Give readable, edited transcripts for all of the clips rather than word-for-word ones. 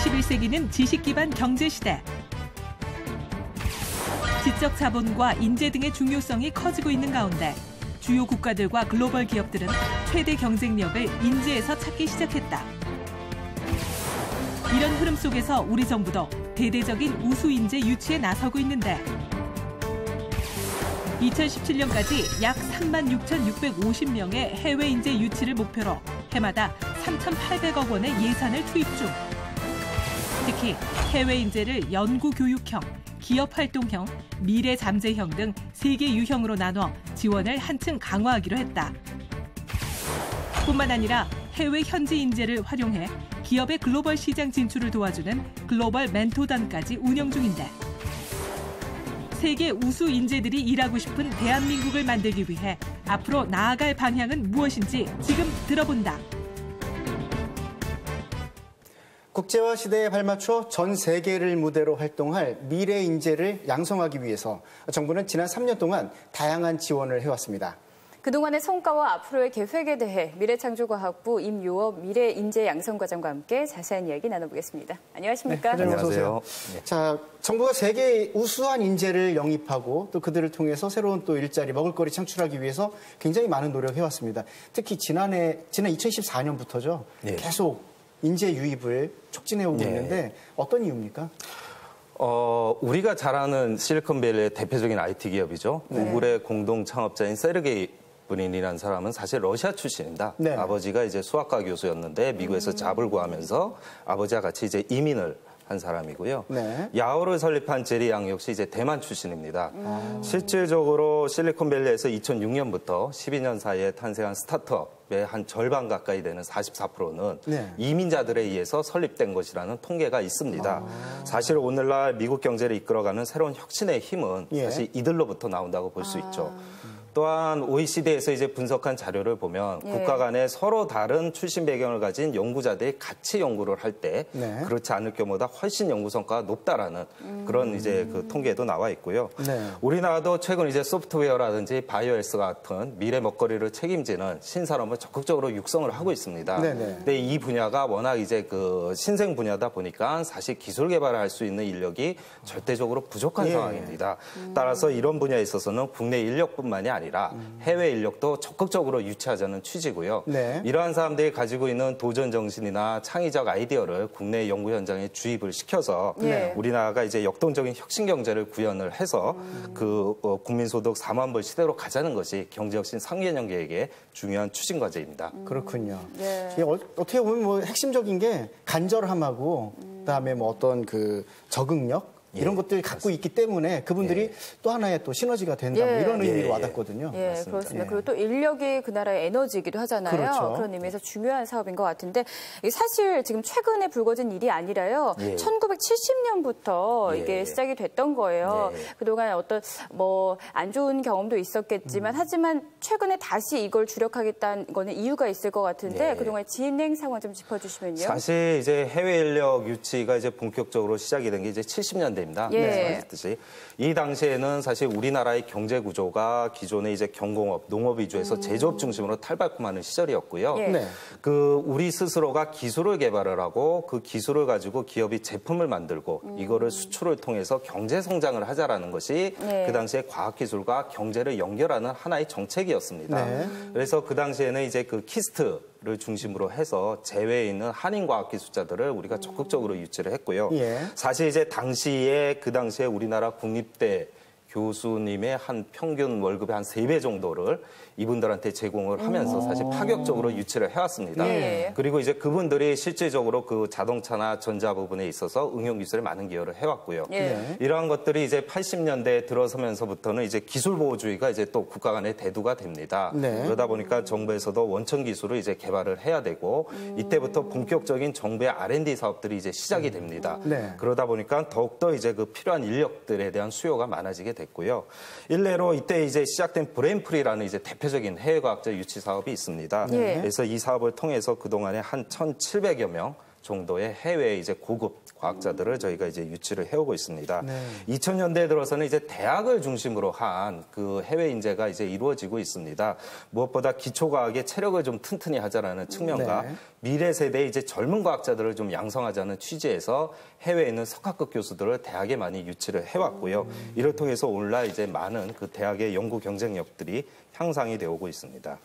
21세기는 지식 기반 경제 시대. 지적 자본과 인재 등의 중요성이 커지고 있는 가운데 주요 국가들과 글로벌 기업들은 최대 경쟁력을 인재에서 찾기 시작했다. 이런 흐름 속에서 우리 정부도 대대적인 우수 인재 유치에 나서고 있는데 2017년까지 약 36,650명의 해외 인재 유치를 목표로 해마다 3,800억 원의 예산을 투입 중. 특히 해외 인재를 연구 교육형, 기업 활동형, 미래 잠재형 등 3개 유형으로 나눠 지원을 한층 강화하기로 했다. 뿐만 아니라 해외 현지 인재를 활용해 기업의 글로벌 시장 진출을 도와주는 글로벌 멘토단까지 운영 중인데 세계 우수 인재들이 일하고 싶은 대한민국을 만들기 위해 앞으로 나아갈 방향은 무엇인지 지금 들어본다. 국제화 시대에 발맞춰 전 세계를 무대로 활동할 미래 인재를 양성하기 위해서 정부는 지난 3년 동안 다양한 지원을 해왔습니다. 그동안의 성과와 앞으로의 계획에 대해 미래창조과학부 임요업 미래인재양성과장과 함께 자세한 이야기 나눠보겠습니다. 안녕하십니까? 네, 안녕하세요. 자, 정부가 세계의 우수한 인재를 영입하고 또 그들을 통해서 새로운 또 일자리, 먹을거리 창출하기 위해서 굉장히 많은 노력해왔습니다. 특히 지난 2014년부터죠. 네. 계속 인재 유입을 촉진해오고 있는데 어떤 이유입니까? 우리가 잘 아는 실리콘밸리의 대표적인 IT 기업이죠. 구글의 공동 창업자인 세르게이 브린이라는 사람은 사실 러시아 출신입니다. 네. 아버지가 이제 수학과 교수였는데 미국에서 잡을 구하면서 아버지와 같이 이제 이민을 한 사람이고요. 네. 야후를 설립한 제리 양 역시 이제 대만 출신입니다. 실질적으로 실리콘밸리에서 2006년부터 12년 사이에 탄생한 스타트업의 한 절반 가까이 되는 44%는 네. 이민자들에 의해서 설립된 것이라는 통계가 있습니다. 사실 오늘날 미국 경제를 이끌어가는 새로운 혁신의 힘은 사실 이들로부터 나온다고 볼 수 있죠. 또한 OECD에서 이제 분석한 자료를 보면 국가 간에 서로 다른 출신 배경을 가진 연구자들이 같이 연구를 할 때 그렇지 않을 경우보다 훨씬 연구 성과가 높다라는 그런 이제 그 통계도 나와 있고요. 우리나라도 최근 이제 소프트웨어라든지 바이오헬스 같은 미래 먹거리를 책임지는 신산업을 적극적으로 육성을 하고 있습니다. 근데 이 분야가 워낙 이제 그 신생 분야다 보니까 사실 기술 개발을 할 수 있는 인력이 절대적으로 부족한 상황입니다. 따라서 이런 분야에 있어서는 국내 인력뿐만이 아니라 해외 인력도 적극적으로 유치하자는 취지고요. 이러한 사람들이 가지고 있는 도전 정신이나 창의적 아이디어를 국내 연구 현장에 주입을 시켜서 우리나라가 이제 역동적인 혁신 경제를 구현을 해서 그 국민소득 4만 불 시대로 가자는 것이 경제혁신 3개년 계획의 중요한 추진 과제입니다. 그렇군요. 어떻게 보면 뭐 핵심적인 게 간절함하고 그다음에 뭐 어떤 그 적응력 이런 것들을 갖고 있기 때문에 그분들이 또 하나의 또 시너지가 된다 뭐 이런 의미로 와닿거든요. 그렇습니다. 그리고 또 인력이 그 나라의 에너지이기도 하잖아요. 그렇죠. 그런 의미에서 중요한 사업인 것 같은데 사실 지금 최근에 불거진 일이 아니라요. 1970년부터 이게 시작이 됐던 거예요. 그동안 어떤 뭐 안 좋은 경험도 있었겠지만 하지만 최근에 다시 이걸 주력하겠다는 거는 이유가 있을 것 같은데 그동안 진행 상황 좀 짚어주시면요. 사실 이제 해외 인력 유치가 이제 본격적으로 시작이 된 게 이제 70년대 말씀하셨듯이 이 당시에는 사실 우리나라의 경제 구조가 기존의 이제 경공업, 농업 위주에서 제조업 중심으로 탈바꿈하는 시절이었고요. 그 우리 스스로가 기술을 개발을 하고 그 기술을 가지고 기업이 제품을 만들고 이거를 수출을 통해서 경제 성장을 하자라는 것이 그 당시에 과학기술과 경제를 연결하는 하나의 정책이었습니다. 그래서 그 당시에는 이제 그 키스트 를 중심으로 해서 제외에 있는 한인과학기술자들을 우리가 적극적으로 유치를 했고요. 사실 이제 그 당시에 우리나라 국립대 교수님의 한 평균 월급의 한 3배 정도를 이분들한테 제공을 하면서 사실 파격적으로 유치를 해왔습니다. 그리고 이제 그분들이 실질적으로 그 자동차나 전자 부분에 있어서 응용기술에 많은 기여를 해왔고요. 이러한 것들이 이제 80년대에 들어서면서부터는 이제 기술보호주의가 이제 또 국가 간의 대두가 됩니다. 그러다 보니까 정부에서도 원천 기술을 이제 개발을 해야 되고 이때부터 본격적인 정부의 R&D 사업들이 이제 시작이 됩니다. 그러다 보니까 더욱더 이제 그 필요한 인력들에 대한 수요가 많아지게 됐고요. 일례로 이때 이제 시작된 브레인풀이라는 이제 대표적인 해외과학자 유치 사업이 있습니다. 그래서 이 사업을 통해서 그동안에 한 1,700여 명 정도의 해외 이제 고급 과학자들을 저희가 이제 유치를 해오고 있습니다. 네. 2000년대 들어서는 이제 대학을 중심으로 한 그 해외 인재가 이제 이루어지고 있습니다. 무엇보다 기초과학의 체력을 좀 튼튼히 하자라는 측면과 네. 미래 세대의 이제 젊은 과학자들을 좀 양성하자는 취지에서 해외에 있는 석학급 교수들을 대학에 많이 유치를 해왔고요. 이를 통해서 오늘날 이제 많은 그 대학의 연구 경쟁력들이 향상이 되어오고 있습니다.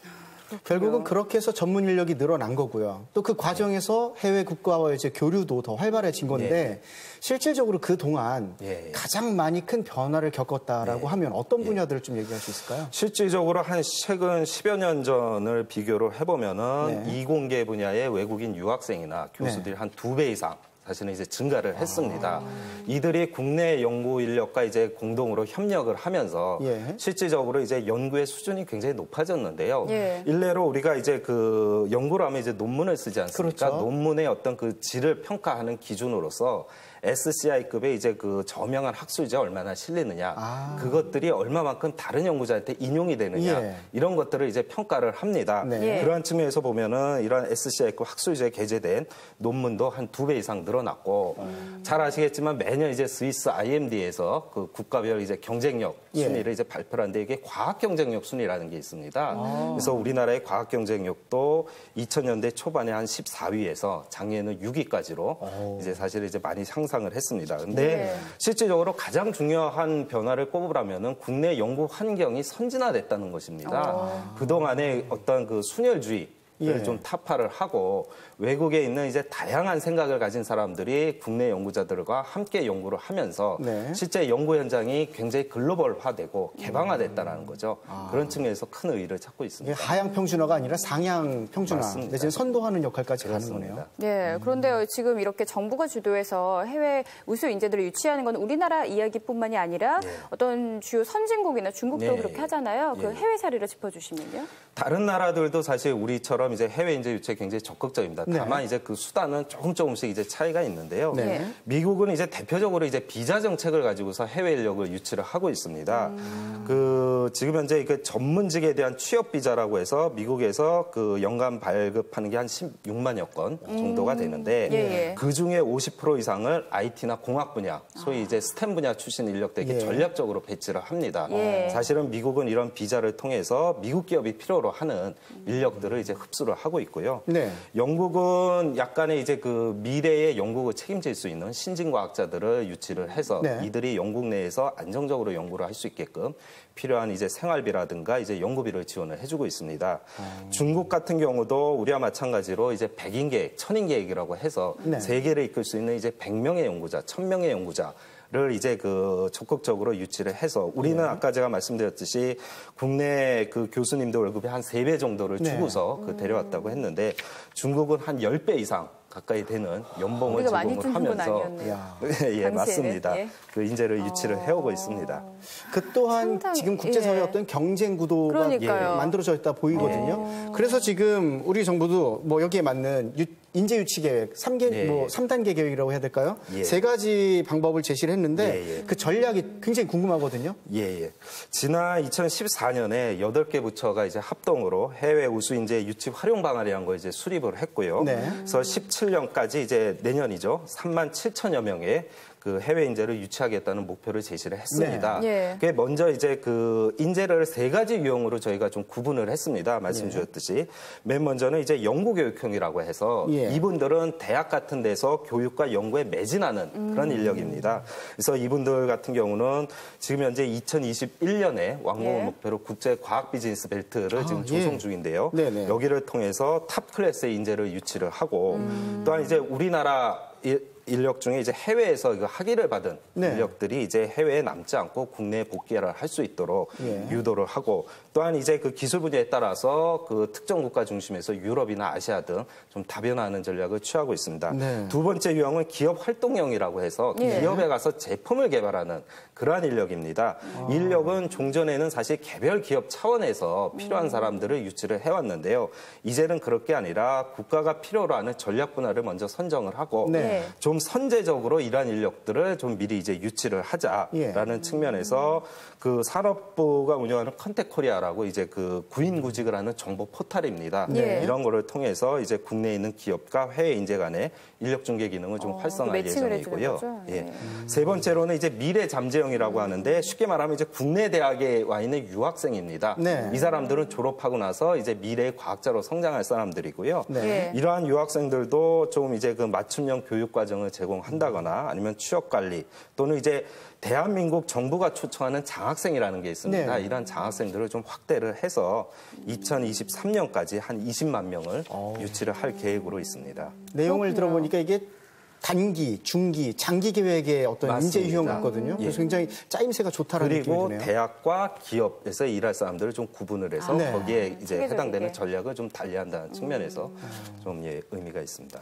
결국은 그렇게 해서 전문 인력이 늘어난 거고요. 또 그 과정에서 해외 국가와의 이제 교류도 더 활발해진 건데 실질적으로 그 동안 가장 많이 큰 변화를 겪었다라고 하면 어떤 분야들을 좀 얘기할 수 있을까요? 실질적으로 한 최근 10여 년 전을 비교를 해보면은 이공계 분야의 외국인 유학생이나 교수들이 한 2배 이상 사실은 이제 증가를 했습니다. 이들이 국내 연구 인력과 이제 공동으로 협력을 하면서 실질적으로 이제 연구의 수준이 굉장히 높아졌는데요. 일례로 우리가 이제 그 연구를 하면 이제 논문을 쓰지 않습니까? 그렇죠. 논문의 어떤 그 질을 평가하는 기준으로서 SCI급의 이제 그 저명한 학술지에 얼마나 실리느냐, 그것들이 얼마만큼 다른 연구자한테 인용이 되느냐, 이런 것들을 이제 평가를 합니다. 그러한 측면에서 보면은 이런 SCI급 학술지에 게재된 논문도 한 2배 이상 늘어났고, 잘 아시겠지만 매년 이제 스위스 IMD에서 그 국가별 이제 경쟁력 순위를 이제 발표하는데 이게 과학 경쟁력 순위라는 게 있습니다. 그래서 우리나라의 과학 경쟁력도 2000년대 초반에 한 14위에서 작년에는 6위까지로 이제 사실 이제 많이 상승을 했습니다. 근데 실질적으로 가장 중요한 변화를 꼽으라면은 국내 연구 환경이 선진화됐다는 것입니다. 그동안의 어떤 그 순혈주의를 좀 타파를 하고 외국에 있는 이제 다양한 생각을 가진 사람들이 국내 연구자들과 함께 연구를 하면서 실제 연구 현장이 굉장히 글로벌화되고 개방화됐다는 거죠. 그런 측면에서 큰 의의를 찾고 있습니다. 하향 평준화가 아니라 상향 평준화, 내지는 선도하는 역할까지 가는 거네요. 네, 그런데 지금 이렇게 정부가 주도해서 해외 우수 인재들을 유치하는 건 우리나라 이야기뿐만이 아니라 어떤 주요 선진국이나 중국도 그렇게 하잖아요. 그 해외 사례를 짚어주시면요. 다른 나라들도 사실 우리처럼 이제 해외 인재 유치에 굉장히 적극적입니다. 다만 이제 그 수단은 조금씩 이제 차이가 있는데요. 미국은 이제 대표적으로 이제 비자 정책을 가지고서 해외 인력을 유치를 하고 있습니다. 그 지금 현재 그 전문직에 대한 취업 비자라고 해서 미국에서 그 연간 발급하는 게 한 16만여 건 정도가 되는데 그 중에 50% 이상을 IT나 공학 분야, 소위 이제 스템 분야 출신 인력들에게 전략적으로 배치를 합니다. 사실은 미국은 이런 비자를 통해서 미국 기업이 필요로 하는 인력들을 이제 흡수를 하고 있고요. 영국은 약간의 이제 그 미래의 영국을 책임질 수 있는 신진 과학자들을 유치를 해서 이들이 영국 내에서 안정적으로 연구를 할 수 있게끔 필요한 이제 생활비라든가 이제 연구비를 지원을 해주고 있습니다. 중국 같은 경우도 우리와 마찬가지로 이제 100인 계획, 1000인 계획이라고 해서 세계를 이끌 수 있는 이제 100명의 연구자, 1000명의 연구자 를 이제 그 적극적으로 유치를 해서 우리는 아까 제가 말씀드렸듯이 국내 그 교수님들 월급이 한 3배 정도를 주고서 그 데려왔다고 했는데 중국은 한 10배 이상 가까이 되는 연봉을 지급을 하면서 맞습니다. 그 인재를 유치를 해오고 있습니다. 그 또한 지금 국제사회의 어떤 경쟁 구도가 만들어져 있다 보이거든요. 그래서 지금 우리 정부도 뭐 여기에 맞는 인재 유치 계획, 3단계 계획이라고 해야 될까요? 3가지 방법을 제시를 했는데 그 전략이 굉장히 궁금하거든요. 지난 2014년에 8개 부처가 이제 합동으로 해외 우수 인재 유치 활용 방안이라는 걸 이제 수립을 했고요. 그래서 17년까지 이제 내년이죠. 3만 7천여 명의 그 해외 인재를 유치하겠다는 목표를 제시를 했습니다. 그게 먼저 이제 그 인재를 3가지 유형으로 저희가 좀 구분을 했습니다. 말씀 주셨듯이. 맨 먼저는 이제 연구교육형이라고 해서 이분들은 대학 같은 데서 교육과 연구에 매진하는 그런 인력입니다. 그래서 이분들 같은 경우는 지금 현재 2021년에 완공을 목표로 국제 과학 비즈니스 벨트를 지금 조성 중인데요. 여기를 통해서 탑 클래스의 인재를 유치를 하고 또한 이제 우리나라 인력 중에 이제 해외에서 학위를 받은 인력들이 이제 해외에 남지 않고 국내에 복귀를 할 수 있도록 유도를 하고 또한 이제 그 기술 분야에 따라서 그 특정 국가 중심에서 유럽이나 아시아 등 좀 다변화하는 전략을 취하고 있습니다. 두 번째 유형은 기업 활동형이라고 해서 기업에 가서 제품을 개발하는 그러한 인력입니다. 이 인력은 종전에는 사실 개별 기업 차원에서 필요한 사람들을 유치를 해왔는데요. 이제는 그럴 게 아니라 국가가 필요로 하는 전략 분야를 먼저 선정을 하고 좀 좀 선제적으로 이러한 인력들을 좀 미리 이제 유치를 하자라는 측면에서 그 산업부가 운영하는 컨택코리아라고 이제 그 구인구직을 하는 정보 포털입니다. 이런 거를 통해서 이제 국내에 있는 기업과 해외 인재 간의 인력 중개 기능을 좀 활성화할 예정이고요. 세 번째로는 이제 미래 잠재형이라고 하는데 쉽게 말하면 이제 국내 대학에 와 있는 유학생입니다. 이 사람들은 졸업하고 나서 이제 미래의 과학자로 성장할 사람들이고요. 이러한 유학생들도 좀 이제 그 맞춤형 교육 과정을 제공한다거나 아니면 취업 관리 또는 이제 대한민국 정부가 초청하는 장학생이라는 게 있습니다. 이러한 장학생들을 좀 확대를 해서 2023년까지 한 20만 명을 유치를 할 계획으로 있습니다. 내용을 들어보니까 이게 단기, 중기, 장기 계획의 어떤 맞습니다. 인재 유형 같거든요. 그래서 굉장히 짜임새가 좋다라는 느낌이 드네요. 그리고 대학과 기업에서 일할 사람들을 좀 구분을 해서 거기에 이제 해당되는 전략을 좀 달리한다는 측면에서 좀 의미가 있습니다.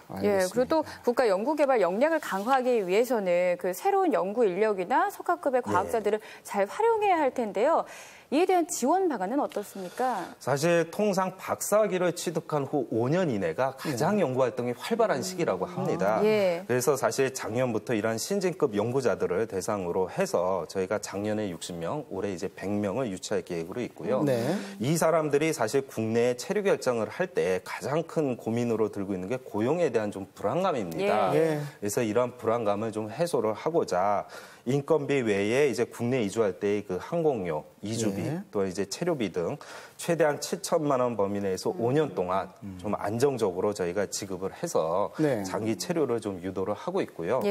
그리고 또 국가 연구개발 역량을 강화하기 위해서는 그 새로운 연구 인력이나 석학급의 과학자들을 잘 활용해야 할 텐데요. 이에 대한 지원 방안은 어떻습니까? 사실 통상 박사학위를 취득한 후 5년 이내가 가장 연구활동이 활발한 시기라고 합니다. 그래서 사실 작년부터 이런 신진급 연구자들을 대상으로 해서 저희가 작년에 60명, 올해 이제 100명을 유치할 계획으로 있고요. 이 사람들이 사실 국내에 체류 결정을 할 때 가장 큰 고민으로 들고 있는 게 고용에 대한 좀 불안감입니다. 그래서 이런 불안감을 좀 해소를 하고자 인건비 외에 이제 국내 이주할 때의 그 항공료, 이주비, 또 이제 체류비 등 최대한 7천만 원 범위 내에서 5년 동안 좀 안정적으로 저희가 지급을 해서 장기 체류를 좀 유도를 하고 있고요.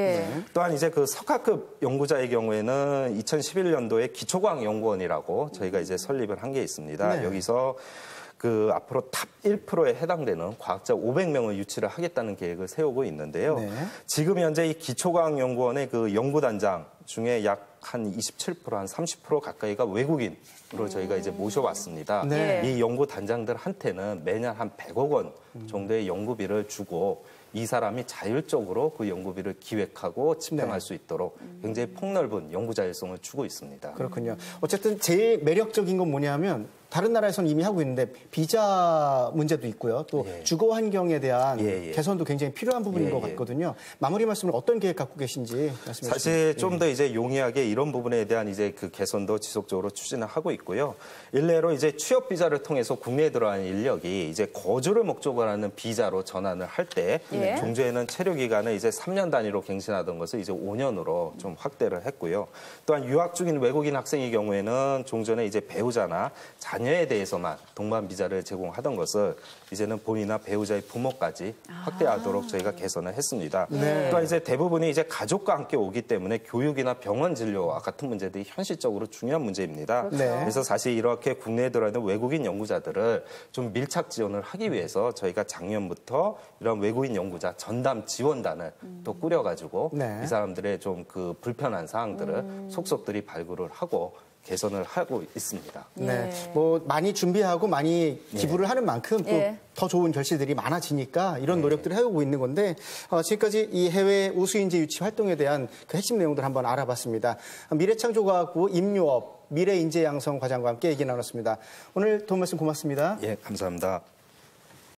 또한 이제 그 석학급 연구자의 경우에는 2011년도에 기초과학연구원이라고 저희가 이제 설립을 한 게 있습니다. 여기서 그 앞으로 탑 1%에 해당되는 과학자 500명을 유치를 하겠다는 계획을 세우고 있는데요. 지금 현재 이 기초과학연구원의 그 연구단장 중에 약 한 27%, 한 30% 가까이가 외국인으로 저희가 이제 모셔왔습니다. 이 연구단장들한테는 매년 한 100억 원 정도의 연구비를 주고 이 사람이 자율적으로 그 연구비를 기획하고 집행할 수 있도록 굉장히 폭넓은 연구 자율성을 주고 있습니다. 그렇군요. 어쨌든 제일 매력적인 건 뭐냐면 다른 나라에서는 이미 하고 있는데 비자 문제도 있고요. 또 주거 환경에 대한 개선도 굉장히 필요한 부분인 것 같거든요. 마무리 말씀을 어떤 계획 갖고 계신지 말씀해 주시죠. 사실 좀 더 이제 용이하게 이런 부분에 대한 이제 그 개선도 지속적으로 추진을 하고 있고요. 일례로 이제 취업 비자를 통해서 국내에 들어가는 인력이 이제 거주를 목적으로 하는 비자로 전환을 할 때 종주에는 체류 기간을 이제 3년 단위로 갱신하던 것을 이제 5년으로 좀 확대를 했고요. 또한 유학 중인 외국인 학생의 경우에는 종전에 이제 배우자나 자녀에 대해서만 동반 비자를 제공하던 것을 이제는 본인이나 배우자의 부모까지 확대하도록 저희가 개선을 했습니다. 또한 이제 대부분이 이제 가족과 함께 오기 때문에 교육이나 병원 진료와 같은 문제들이 현실적으로 중요한 문제입니다. 그래서 사실 이렇게 국내에 들어있는 외국인 연구자들을 좀 밀착 지원을 하기 위해서 저희가 작년부터 이런 외국인 연구자 전담 지원단을 또 꾸려가지고 이 사람들의 좀 그 불편한 사항들을 속속들이 발굴을 하고 개선을 하고 있습니다. 뭐 많이 준비하고 많이 기부를 하는 만큼 또 더 좋은 결실들이 많아지니까 이런 노력들을 해오고 있는 건데 지금까지 이 해외 우수인재 유치 활동에 대한 그 핵심 내용들 한번 알아봤습니다. 미래창조과학부 임요업 미래인재양성과장과 함께 얘기 나눴습니다. 오늘 도움 말씀 고맙습니다. 감사합니다.